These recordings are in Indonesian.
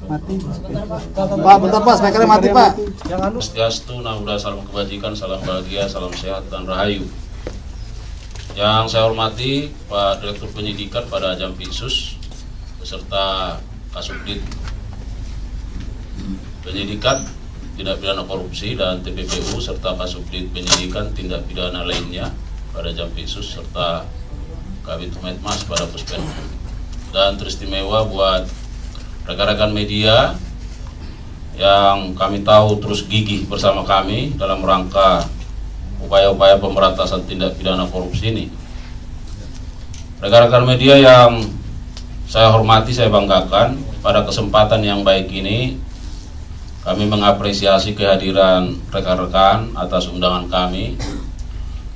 Mati. Pak, bentar Pak, speakernya mati Pak. Swastiastu, Namo Buddhaya, salam kebajikan, salam bahagia, salam sehat dan rahayu. Yang saya hormati Pak Direktur Penyidikan pada Jampitsus beserta Kasubdit Penyidikan Tindak Pidana Korupsi dan TPPU serta Kasubdit Penyidikan Tindak Pidana lainnya pada Jampitsus serta Kabid Humas pada Puspen. Dan teristimewa buat rekan-rekan media yang kami tahu terus gigih bersama kami dalam rangka upaya-upaya pemberantasan tindak pidana korupsi ini. Rekan-rekan media yang saya hormati, saya banggakan, pada kesempatan yang baik ini kami mengapresiasi kehadiran rekan-rekan atas undangan kami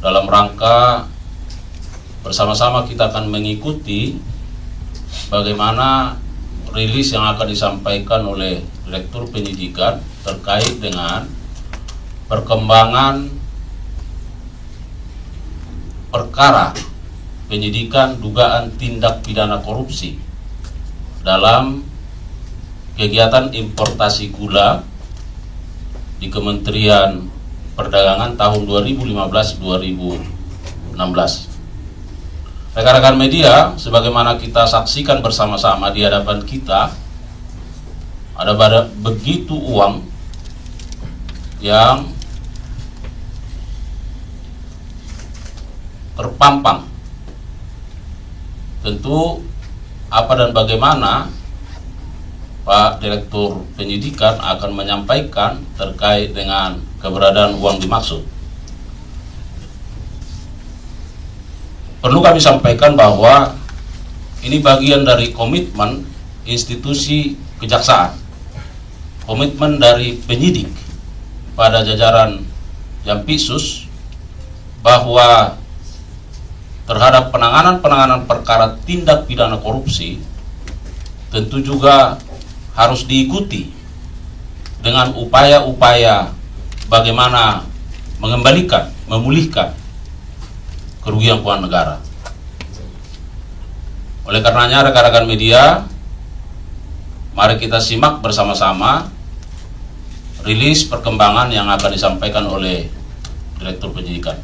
dalam rangka bersama-sama kita akan mengikuti bagaimana rilis yang akan disampaikan oleh Direktur Penyidikan terkait dengan perkembangan perkara penyidikan dugaan tindak pidana korupsi dalam kegiatan importasi gula di Kementerian Perdagangan tahun 2015-2016. Rekan-rekan media, sebagaimana kita saksikan bersama-sama di hadapan kita, ada begitu uang yang terpampang. Tentu apa dan bagaimana Pak Direktur Penyidikan akan menyampaikan terkait dengan keberadaan uang dimaksud. Perlu kami sampaikan bahwa ini bagian dari komitmen institusi kejaksaan, komitmen dari penyidik pada jajaran Jampitsus bahwa terhadap penanganan perkara tindak pidana korupsi tentu juga harus diikuti dengan upaya-upaya bagaimana mengembalikan, memulihkan kerugian keuangan negara. Oleh karenanya rekan-rekan media, mari kita simak bersama-sama rilis perkembangan yang akan disampaikan oleh Direktur Penyidikan.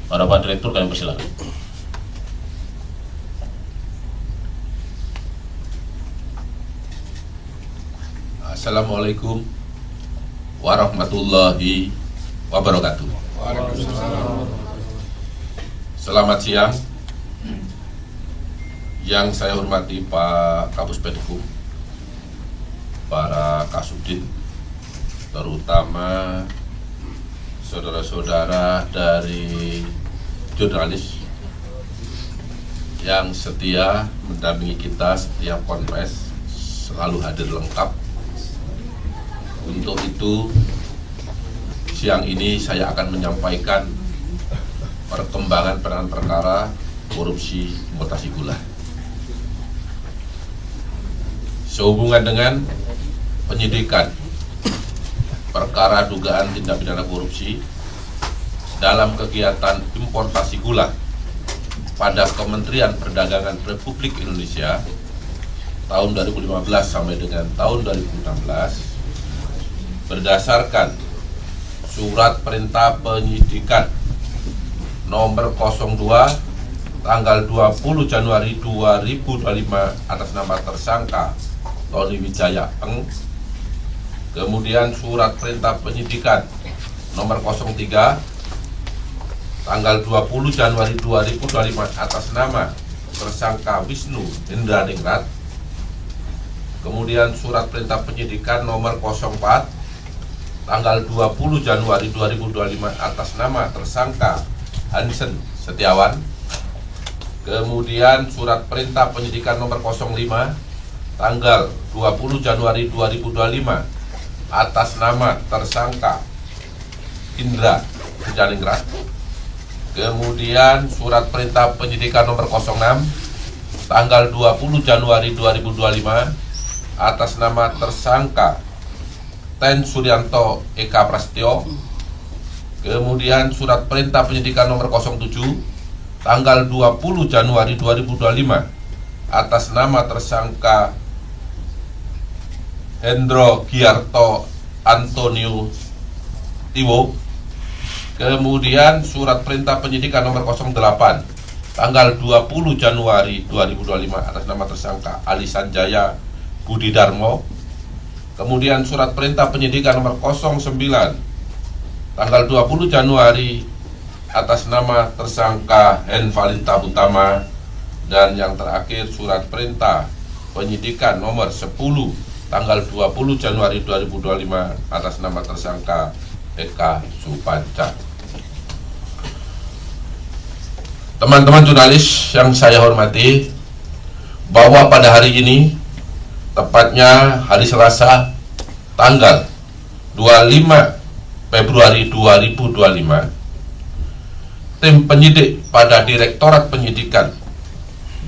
Pada Pak Direktur, kami persilakan. Assalamualaikum warahmatullahi wabarakatuh. Selamat siang. Yang saya hormati Pak Kapus Penkum, para Kasubdit, terutama saudara-saudara dari jurnalis yang setia mendampingi kita setiap konfes, selalu hadir lengkap. Untuk itu, siang ini saya akan menyampaikan perkembangan penanganan perkara korupsi importasi gula. Sehubungan dengan penyidikan perkara dugaan tindak pidana korupsi dalam kegiatan importasi gula pada Kementerian Perdagangan Republik Indonesia tahun 2015 sampai dengan tahun 2016, berdasarkan Surat Perintah Penyidikan nomor 02 tanggal 20 Januari 2025 atas nama tersangka Tony Wijaya Eng, kemudian Surat Perintah Penyidikan nomor 03 tanggal 20 Januari 2025 atas nama tersangka Wisnu Hendraningrat, kemudian Surat Perintah Penyidikan nomor 04 tanggal 20 Januari 2025 atas nama tersangka Hansen Setiawan, kemudian Surat Perintah Penyidikan nomor 05 tanggal 20 Januari 2025 atas nama tersangka Indra Hendraningrat, kemudian Surat Perintah Penyidikan nomor 06 tanggal 20 Januari 2025 atas nama tersangka Ten Suryanto Eka Prasetyo, kemudian Surat Perintah Penyidikan nomor 07 tanggal 20 Januari 2025 atas nama tersangka Hendro Giarto Antonio Tiwo. Kemudian surat perintah penyidikan nomor 08 tanggal 20 Januari 2025 atas nama tersangka Ali Sanjaya Budi Darmo. Kemudian surat perintah penyidikan nomor 09 tanggal 20 Januari atas nama tersangka Henvalita Utama. Dan yang terakhir surat perintah penyidikan nomor 10 tanggal 20 Januari 2025 atas nama tersangka Eka Supanca. Teman-teman jurnalis yang saya hormati, bahwa pada hari ini, tepatnya hari Selasa tanggal 25 Februari 2025, tim penyidik pada Direktorat Penyidikan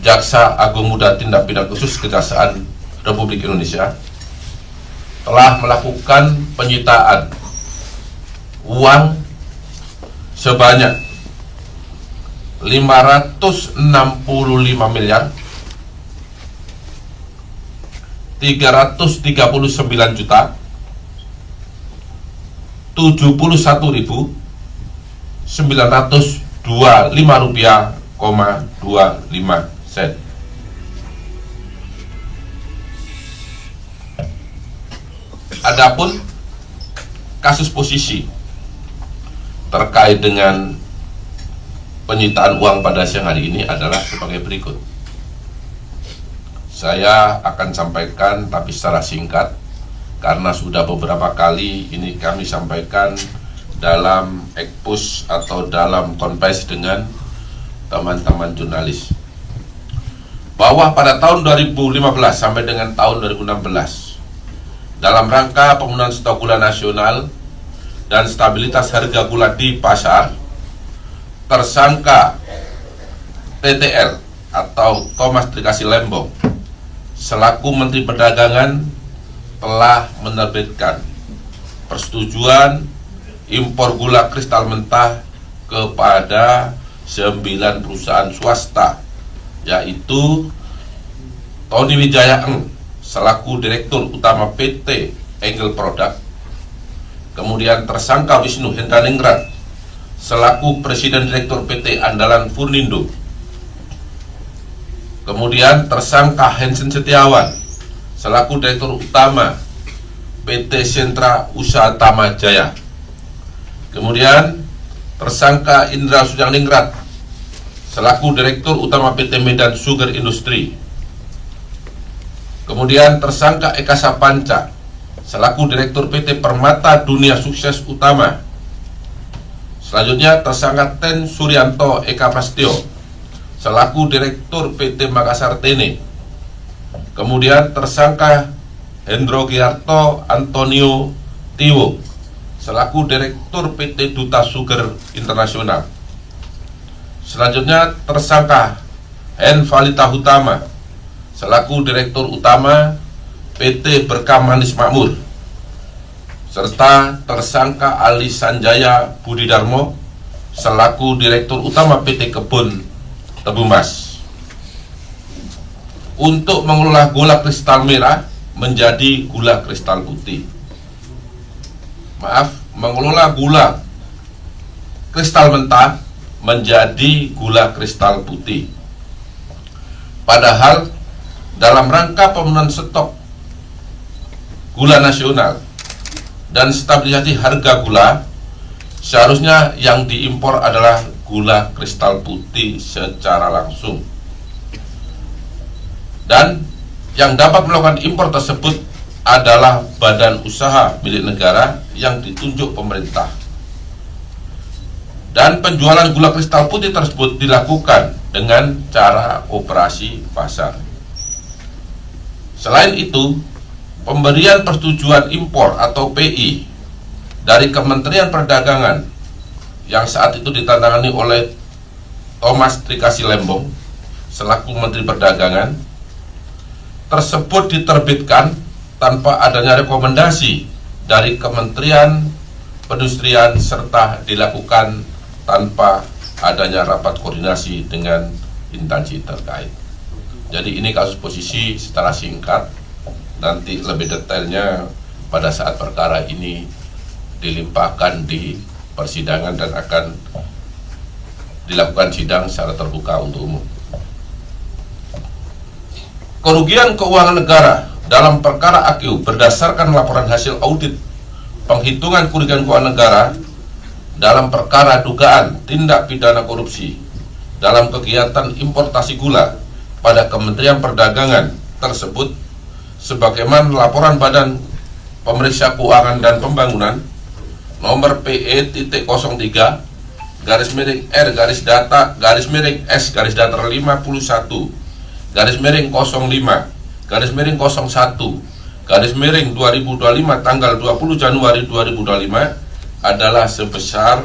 Jaksa Agung Muda Tindak Pidana Khusus Kejaksaan Republik Indonesia telah melakukan penyitaan uang sebanyak 565 miliar 339 juta 71.925 rupiah, 25 sen. Adapun kasus posisi terkait dengan penyitaan uang pada siang hari ini adalah sebagai berikut. Saya akan sampaikan tapi secara singkat, karena sudah beberapa kali ini kami sampaikan dalam ekspos atau dalam konversi dengan teman-teman jurnalis, bahwa pada tahun 2015 sampai dengan tahun 2016 dalam rangka pemenuhan stok gula nasional dan stabilitas harga gula di pasar, tersangka TTL atau Thomas Trikasih Lembong selaku Menteri Perdagangan telah menerbitkan persetujuan impor gula kristal mentah kepada 9 perusahaan swasta, yaitu Tony Wijaya Eng selaku Direktur Utama PT Engel Product, kemudian tersangka Wisnu Hendraningrat selaku Presiden Direktur PT Andalan Furnindo, kemudian tersangka Hensen Setiawan selaku Direktur Utama PT Sentra Usaha Tama Jaya, kemudian tersangka Indra Sujaningrat selaku Direktur Utama PT Medan Sugar Industry, kemudian tersangka Eka Sapanca selaku Direktur PT Permata Dunia Sukses Utama. Selanjutnya tersangka Ten Suryanto Eka Pastio selaku Direktur PT Makassar Tene. Kemudian tersangka Hendro Giarto Antonio Tiwo selaku Direktur PT Duta Sugar Internasional. Selanjutnya tersangka Henvalita Utama selaku Direktur Utama PT Berkah Manis Makmur, serta tersangka Ali Sanjaya Budi Darmo selaku Direktur Utama PT Kebun Tebu Mas, untuk mengelola gula kristal merah menjadi gula kristal putih. Mengelola gula kristal mentah menjadi gula kristal putih. Padahal dalam rangka pemenuhan stok gula nasional dan stabilisasi harga gula, seharusnya yang diimpor adalah gula kristal putih secara langsung. Dan yang dapat melakukan impor tersebut adalah badan usaha milik negara yang ditunjuk pemerintah. Dan penjualan gula kristal putih tersebut dilakukan dengan cara operasi pasar. Selain itu, pemberian persetujuan impor atau PI dari Kementerian Perdagangan yang saat itu ditandatangani oleh Thomas Trikasih Lembong selaku Menteri Perdagangan tersebut diterbitkan tanpa adanya rekomendasi dari Kementerian Perindustrian serta dilakukan tanpa adanya rapat koordinasi dengan instansi terkait. Jadi ini kasus posisi secara singkat nanti lebih detailnya pada saat perkara ini dilimpahkan di persidangan dan akan dilakukan sidang secara terbuka untuk umum. Kerugian keuangan negara dalam perkara AKU berdasarkan laporan hasil audit penghitungan kerugian keuangan negara dalam perkara dugaan tindak pidana korupsi dalam kegiatan importasi gula pada Kementerian Perdagangan tersebut sebagaimana laporan Badan Pemeriksa Keuangan dan Pembangunan nomor PE.03 /R/data/S/datar 51 /05/01/2025 tanggal 20 Januari 2025 adalah sebesar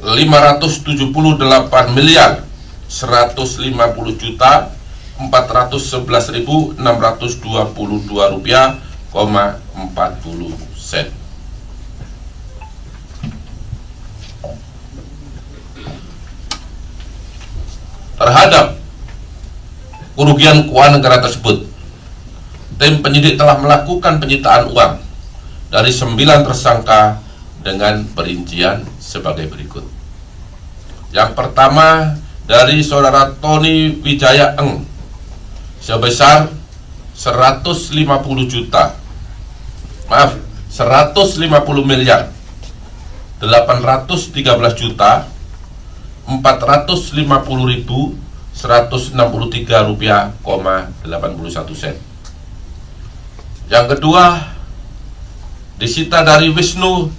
578.150.411.622 rupiah,40 sen. Terhadap kerugian keuangan negara tersebut, tim penyidik telah melakukan penyitaan uang dari 9 tersangka dengan perincian sebagai berikut. Yang pertama dari saudara Tony Wijaya Eng sebesar 150 miliar 813 juta 450.163 rupiah,81 sen. Yang kedua disita dari Wisnu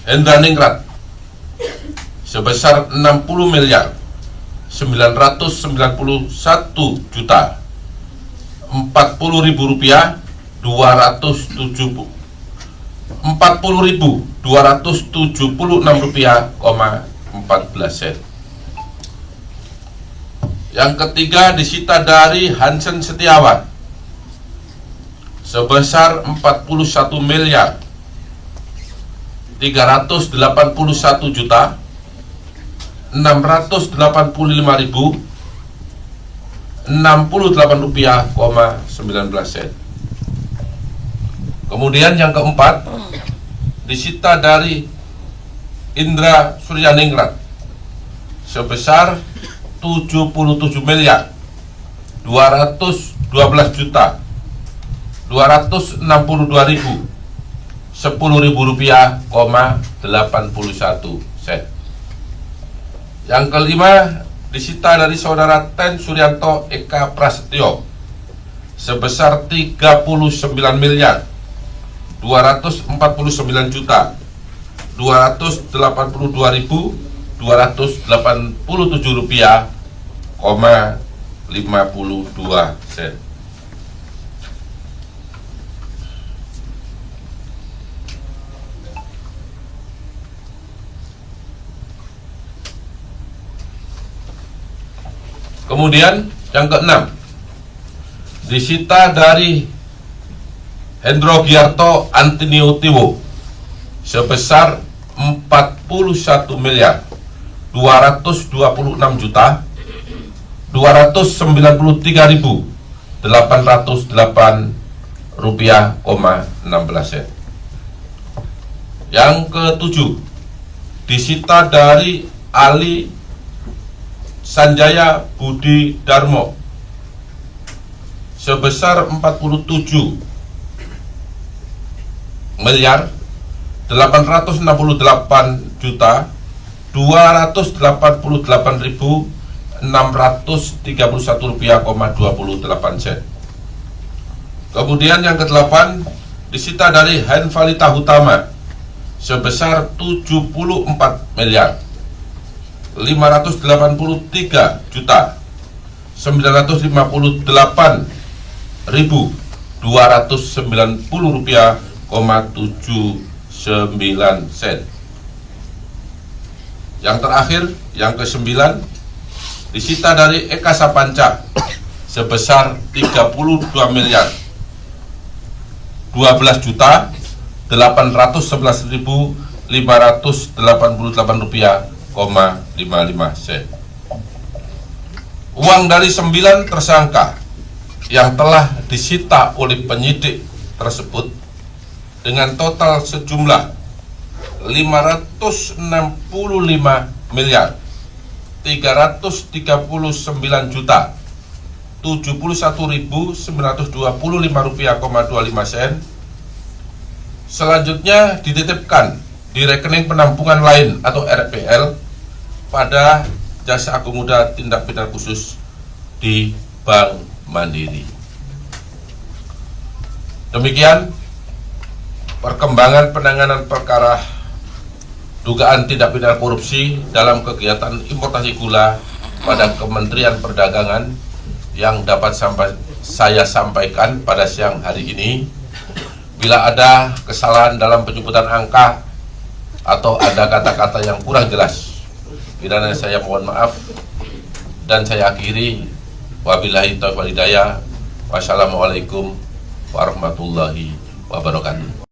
Hendraningrat sebesar 60 miliar 991 juta 40.000 rupiah 40.276 rupiah,14 sen. Yang ketiga disita dari Hansen Setiawan sebesar 41 miliar 381 juta 685.068 rupiah,19 sen. Kemudian yang keempat disita dari Indra Suryaningrat sebesar 77 miliar 212 juta 262.010 rupiah,81 sen. Yang kelima disita dari saudara Ten Suryanto Eka Prasetyo sebesar 39 miliar 249 juta 282.287 rupiah,52 sen. Kemudian yang keenam disita dari Hendro Giarto Antinio Tiwo sebesar 41 miliar 226 juta 293.808 rupiah,16 sen. Yang ketujuh disita dari Ali Sanjaya Budi Darmo sebesar 47 miliar 868 juta 288.631 rupiah,28 sen. Kemudian yang kedelapan disita dari Henvalita Hutama sebesar 74 miliar 583 juta 958.290 rupiah,79 sen. Yang terakhir, yang ke-9 disita dari Eka Sapanca sebesar 32 miliar 12 juta 811.588 rupiah,55 sen. Uang dari 9 tersangka yang telah disita oleh penyidik tersebut dengan total sejumlah 565 miliar 339 juta 71.925,25 sen. Selanjutnya dititipkan di rekening penampungan lain atau RPL pada Jaksa Agung Muda Tindak Pidana Khusus di Bank Mandiri. Demikian perkembangan penanganan perkara dugaan tindak pidana korupsi dalam kegiatan importasi gula pada Kementerian Perdagangan yang dapat saya sampaikan pada siang hari ini. Bila ada kesalahan dalam penyebutan angka atau ada kata-kata yang kurang jelas, kiranya saya mohon maaf dan saya akhiri. Wabillahi taufiq wal hidayah. Wassalamualaikum warahmatullahi wabarakatuh.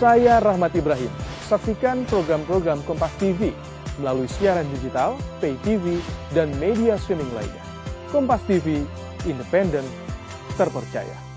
Saya Rahmat Ibrahim. Saksikan program-program Kompas TV melalui siaran digital, pay TV, dan media streaming lainnya. Kompas TV, independen, terpercaya.